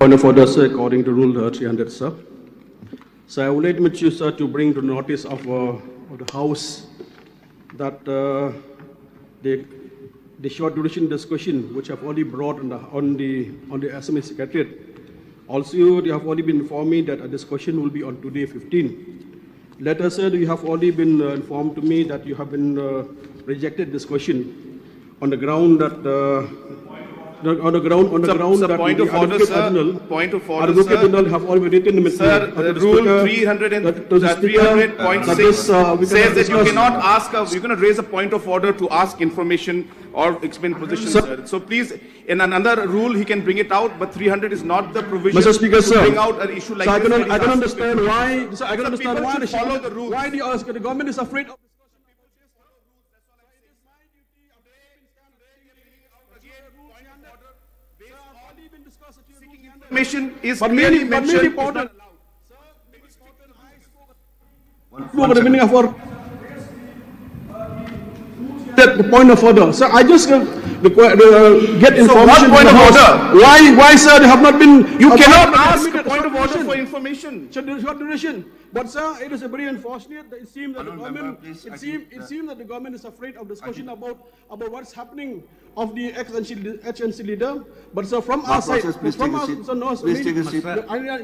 Point of order, sir, according to Rule 300, sir. So I would like you, sir, to bring to the notice of the House that the short duration discussion, which I've already brought on the SMA Secretariat, also they have already been informed me that a discussion will be on today 15. Later, sir, you have already been informed to me that you have been rejected discussion on the ground that. On the ground that point of order, sir. Point of order, Advocate sir. General have already written the Sir, Rule 300.6 says that you cannot ask. You're going to raise a point of order to ask information or explain position, sir. So please, in another rule, he can bring it out. But 300 is not the provision Mr. Speaker, to bring out an issue like so this. I can understand why. So I can understand why follow the rules. Why the government is afraid of. Information is clearly mentioned. The point of order. So I just get information. So what point of order? Why, sir? They have not been. You cannot ask a point of order for information. Short duration. But sir, it is a very unfortunate that it seems that the government. It seems that the government is afraid of discussion about what's happening of the HNC leader. But sir, from our side, from our sir, no, sir, please take a seat.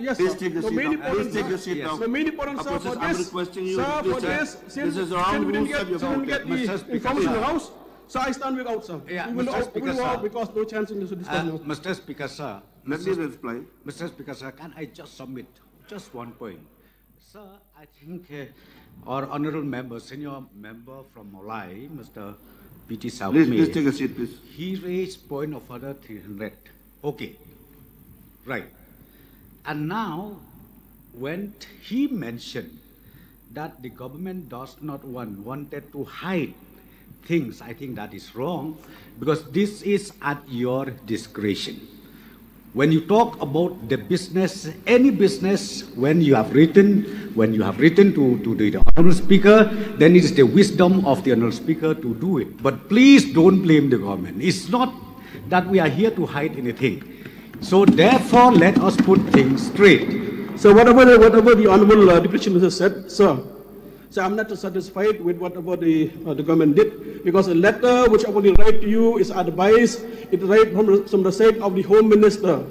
Yes, Please take a seat. Please take a seat now. The main important, sir, for this, sir, for this, since we didn't get the information in the House, so I stand without, sir. Yeah, we will Mr. out because no chance in this discussion. Mr. Speaker, sir. Let me reply. Mr. Speaker, sir, can I just submit just one point? Sir, I think our honourable member, senior member from Molai, Mr. P.T. Savmi, Please take a seat, please. he raised point of order 300. Okay, right. And now, when he mentioned that the government does not wanted to hide things, I think that is wrong, because this is at your discretion. When you talk about the business, any business, when you have written to the Honourable Speaker, then it is the wisdom of the Honourable Speaker to do it. But please don't blame the government. It's not that we are here to hide anything. So therefore, let us put things straight. So whatever the Honourable Deputy Minister said, sir, so I'm not satisfied with whatever the government did, because the letter which I will write to you is advice. It right from the side of the Home Minister.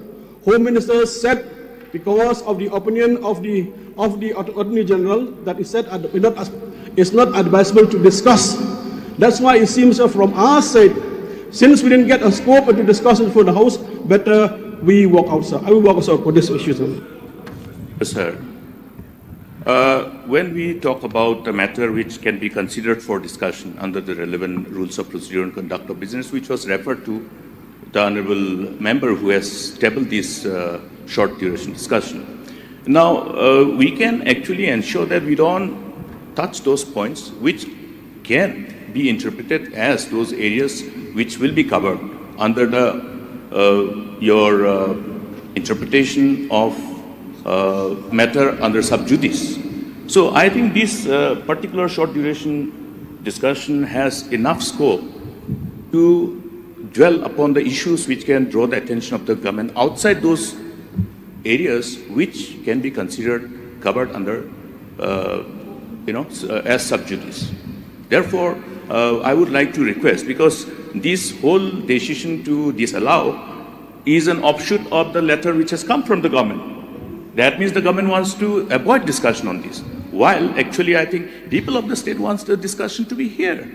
Home Minister said, because of the opinion of the Attorney General, that is said it's not advisable to discuss. That's why it seems from our side, since we didn't get a scope to discuss it for the House, better we walk out, sir. I will walk out for this issue, sir. Yes, sir. When we talk about a matter which can be considered for discussion under the relevant rules of procedure and conduct of business, which was referred to the honourable member who has tabled this short duration discussion. Now, we can actually ensure that we don't touch those points which can be interpreted as those areas which will be covered under the your interpretation of matter under sub judice. So I think this particular short duration discussion has enough scope to dwell upon the issues which can draw the attention of the government outside those areas which can be considered covered under as sub judice. Therefore, I would like to request, because this whole decision to disallow is an offshoot of the letter which has come from the government. That means the government wants to avoid discussion on this, while actually I think people of the state wants the discussion to be here.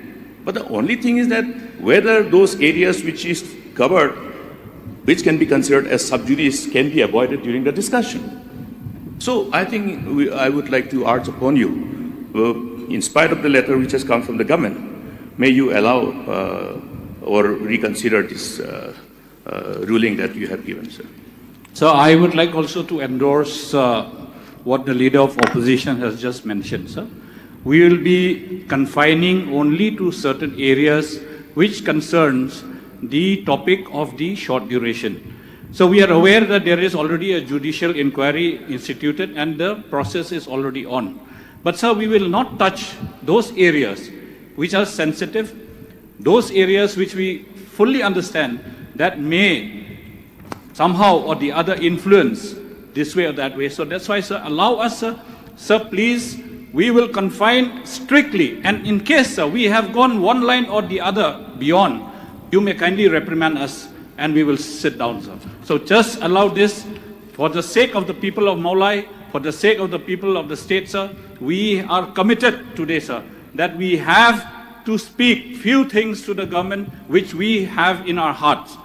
But the only thing is that whether those areas which is covered, which can be considered as sub judice, can be avoided during the discussion. So I think I would like to urge upon you, in spite of the letter which has come from the government, may you allow or reconsider this ruling that you have given, sir. So I would like also to endorse what the Leader of Opposition has just mentioned, sir. We will be confining only to certain areas which concerns the topic of the short duration. So we are aware that there is already a judicial inquiry instituted and the process is already on. But sir, we will not touch those areas which are sensitive, those areas which we fully understand that may somehow or the other influence this way or that way. So that's why, sir, allow us, sir. Sir, please, we will confine strictly. And in case, sir, we have gone one line or the other beyond, you may kindly reprimand us and we will sit down, sir. So just allow this for the sake of the people of Maulai, for the sake of the people of the state, sir. We are committed today, sir, that we have to speak few things to the government which we have in our hearts.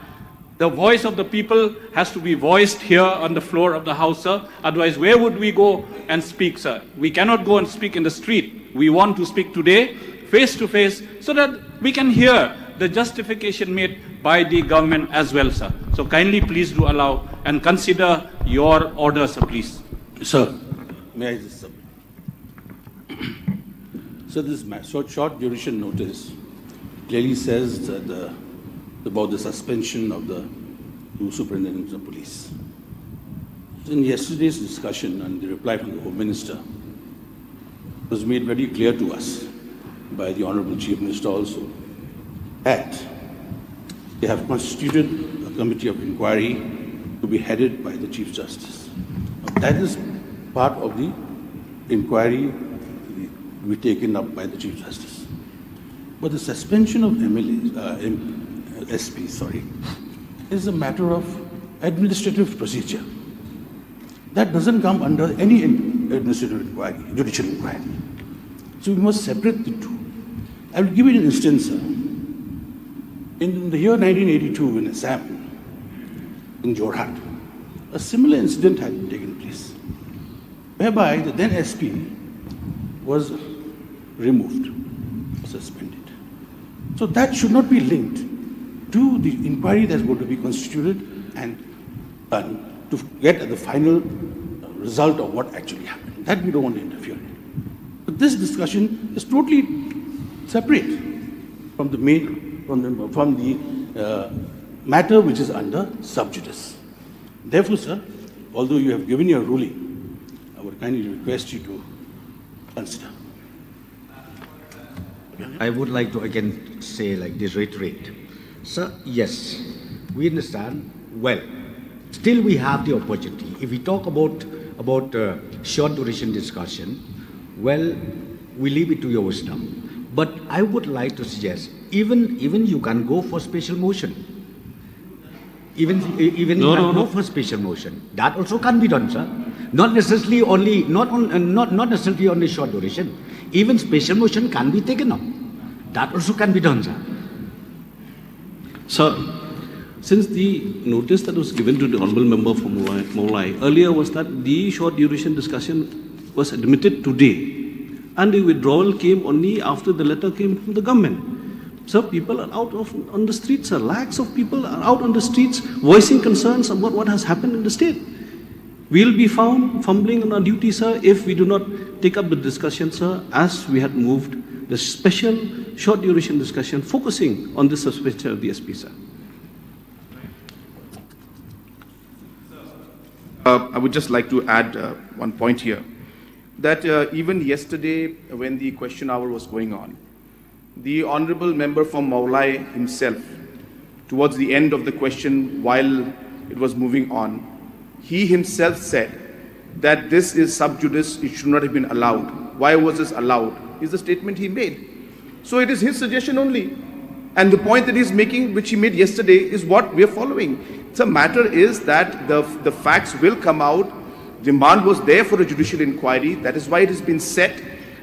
The voice of the people has to be voiced here on the floor of the House, sir. Otherwise, where would we go and speak, sir? We cannot go and speak in the street. We want to speak today, face to face, so that we can hear the justification made by the government as well, sir. So kindly please do allow and consider your order, sir, please. Sir, may I just submit? So this short duration notice clearly says that about the suspension of the two superintendents of police. In yesterday's discussion and the reply from the Home Minister, it was made very clear to us by the Honorable Chief Minister also that they have constituted a committee of inquiry to be headed by the Chief Justice. Now, that is part of the inquiry to be taken up by the Chief Justice. But the suspension of SP, is a matter of administrative procedure. That doesn't come under any administrative inquiry, judicial inquiry. So we must separate the two. I will give you an instance, sir. In the year 1982 in Assam, in Jorhat, a similar incident had taken place, whereby the then SP was removed, suspended. So that should not be linked to the inquiry that's going to be constituted and done to get at the final result of what actually happened. That we don't want to interfere in. But this discussion is totally separate from the matter which is under sub judice. Therefore, sir, although you have given your ruling, I would kindly request you to consider. I would like to again say like this, reiterate. Sir, yes, we understand well. Still we have the opportunity. If we talk about short duration discussion, well, we leave it to your wisdom. But I would like to suggest, even you can go for special motion. Even go for special motion. That also can be done, sir. Not necessarily only short duration. Even special motion can be taken up. That also can be done, sir. Sir, since the notice that was given to the Honourable Member from Maulai earlier was that the short duration discussion was admitted today, and the withdrawal came only after the letter came from the government. So people are out on the streets, sir. Lakhs of people are out on the streets voicing concerns about what has happened in the state. We'll be found fumbling on our duty, sir, if we do not take up the discussion, sir, as we had moved the special short duration discussion focusing on the suspension of the SP, sir. I would just like to add one point here, that even yesterday when the question hour was going on, the Honourable Member from Maulai himself, towards the end of the question while it was moving on, he himself said that this is sub judice, it should not have been allowed. Why was this allowed? Is the statement he made. So it is his suggestion only. And the point that he's making, which he made yesterday, is what we are following. The matter is that the facts will come out. Demand was there for a judicial inquiry. That is why it has been set.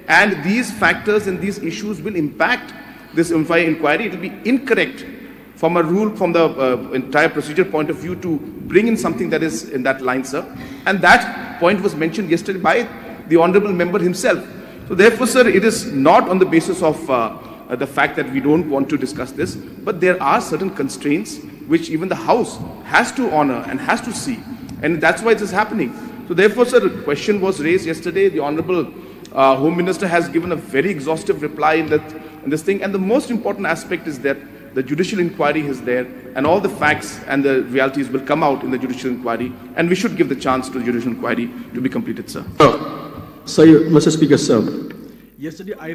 And these factors and these issues will impact this inquiry. It will be incorrect from a rule, from the entire procedure point of view, to bring in something that is in that line, sir. And that point was mentioned yesterday by the Honourable Member himself. So therefore, sir, it is not on the basis of the fact that we don't want to discuss this, but there are certain constraints which even the House has to honor and has to see. And that's why this is happening. So therefore, sir, the question was raised yesterday. The Honourable Home Minister has given a very exhaustive reply in this thing. And the most important aspect is that the judicial inquiry is there, and all the facts and the realities will come out in the judicial inquiry, and we should give the chance to the judicial inquiry to be completed, sir. Sir, Mr. Speaker, sir. Yesterday, I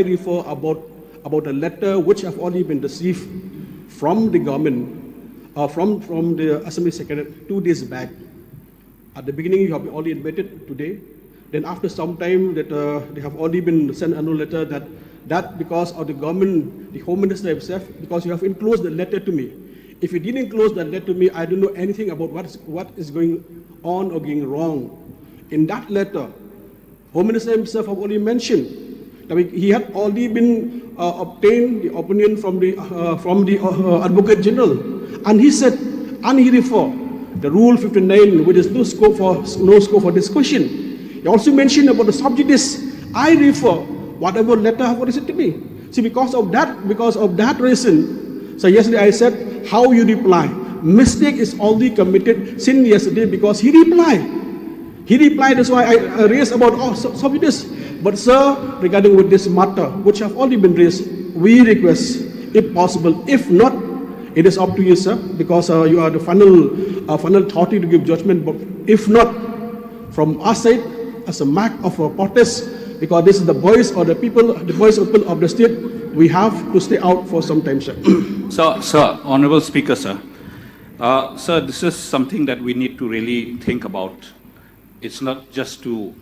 refer about a letter which have already been received from the government, from the Assembly Secretary 2 days back. At the beginning, you have already admitted today. Then after some time, that they have already been sent another letter that because of the government, the Home Minister himself, because you have enclosed the letter to me. If you didn't enclose that letter to me, I don't know anything about what is going on or going wrong. In that letter, Home Minister himself have already mentioned that he had already been obtained the opinion from the Advocate General, and he said, and he referred the Rule 59, which is no scope for discussion. He also mentioned about the subjudice. I refer whatever letter have already said to me. See, because of that reason, so yesterday I said, how you reply? Mistake is already committed since yesterday because he replied. That's why I raised about subjudice. But sir, regarding with this matter, which have already been raised, we request, if possible, if not, it is up to you, sir, because you are the final authority to give judgment. But if not, from our side, as a mark of protest, because this is the voice of the people, the voice of people of the state, we have to stay out for some time, sir. Sir, Honorable Speaker, sir. Sir, this is something that we need to really think about. It's not just to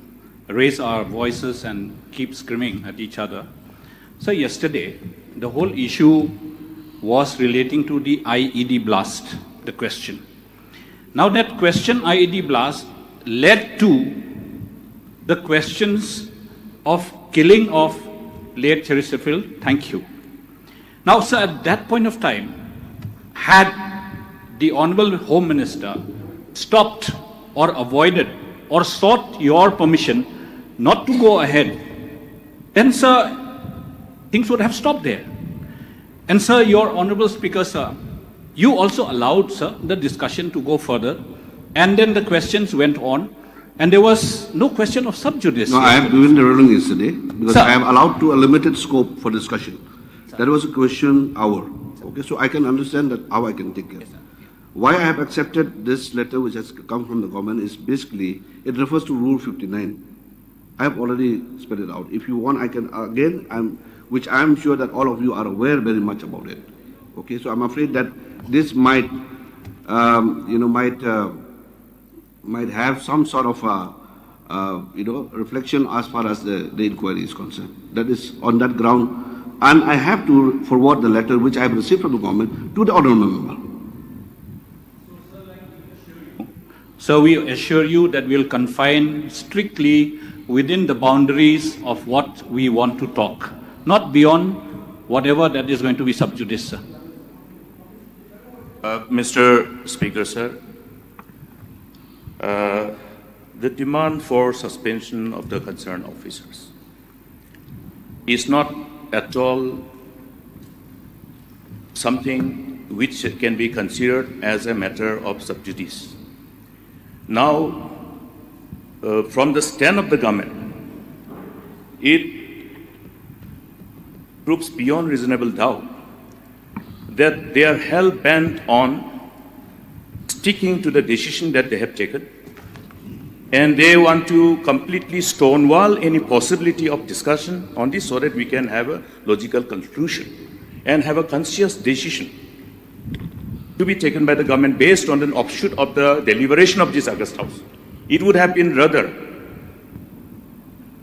raise our voices and keep screaming at each other. So yesterday, the whole issue was relating to the IED blast, the question. Now that question, IED blast, led to the questions of killing of late Cheris. Thank you. Now, sir, at that point of time, had the Honorable Home Minister stopped or avoided or sought your permission not to go ahead, then, sir, things would have stopped there. And, sir, your Honorable Speaker, sir, you also allowed, sir, the discussion to go further, and then the questions went on, and there was no question of sub judice. No, I have given the ruling yesterday because sir, I am allowed to a limited scope for discussion. Sir. That was a question hour. Okay, so I can understand that how I can take care. Yes, why I have accepted this letter which has come from the government is basically, it refers to Rule 59. I have already spelled it out. If you want, I can again, which I am sure that all of you are aware very much about it. Okay, so I'm afraid that this might, might have some sort of, reflection as far as the inquiry is concerned. That is on that ground, and I have to forward the letter which I have received from the government to the honourable member. So we assure you that we'll confine strictly within the boundaries of what we want to talk, not beyond whatever that is going to be sub judice, sir. Mr. Speaker, sir, the demand for suspension of the concerned officers is not at all something which can be considered as a matter of sub judice. Now, from the stand of the government, it proves beyond reasonable doubt that they are hell-bent on sticking to the decision that they have taken, and they want to completely stonewall any possibility of discussion on this so that we can have a logical conclusion and have a conscious decision to be taken by the government based on an offshoot of the deliberation of this August House. It would have been rather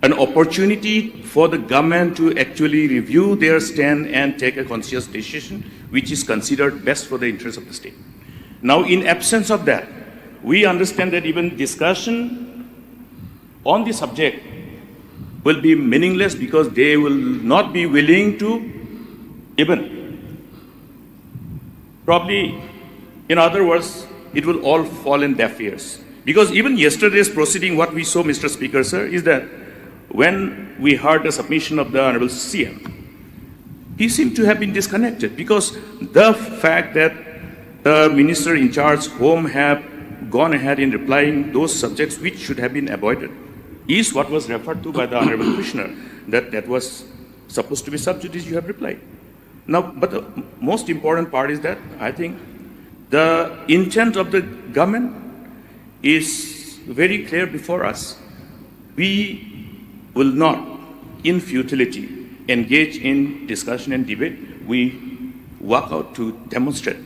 an opportunity for the government to actually review their stand and take a conscious decision which is considered best for the interest of the state. Now, in absence of that, we understand that even discussion on the subject will be meaningless because they will not be willing to even, probably, in other words, it will all fall in deaf ears. Because even yesterday's proceeding, what we saw, Mr. Speaker, sir, is that when we heard the submission of the Honorable CM, he seemed to have been disconnected because the fact that the minister in charge, whom have gone ahead in replying those subjects which should have been avoided, is what was referred to by the Honorable Commissioner, that was supposed to be sub judice, you have replied. Now, but the most important part is that I think the intent of the government is very clear before us. We will not, in futility, engage in discussion and debate. We walk out to demonstrate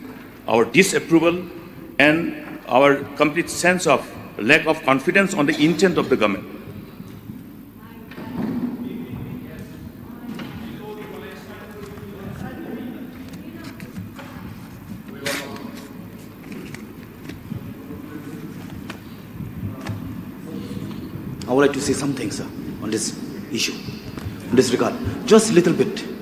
our disapproval and our complete sense of lack of confidence on the intent of the government. I would like to say something, sir, on this issue, in this regard. Just a little bit.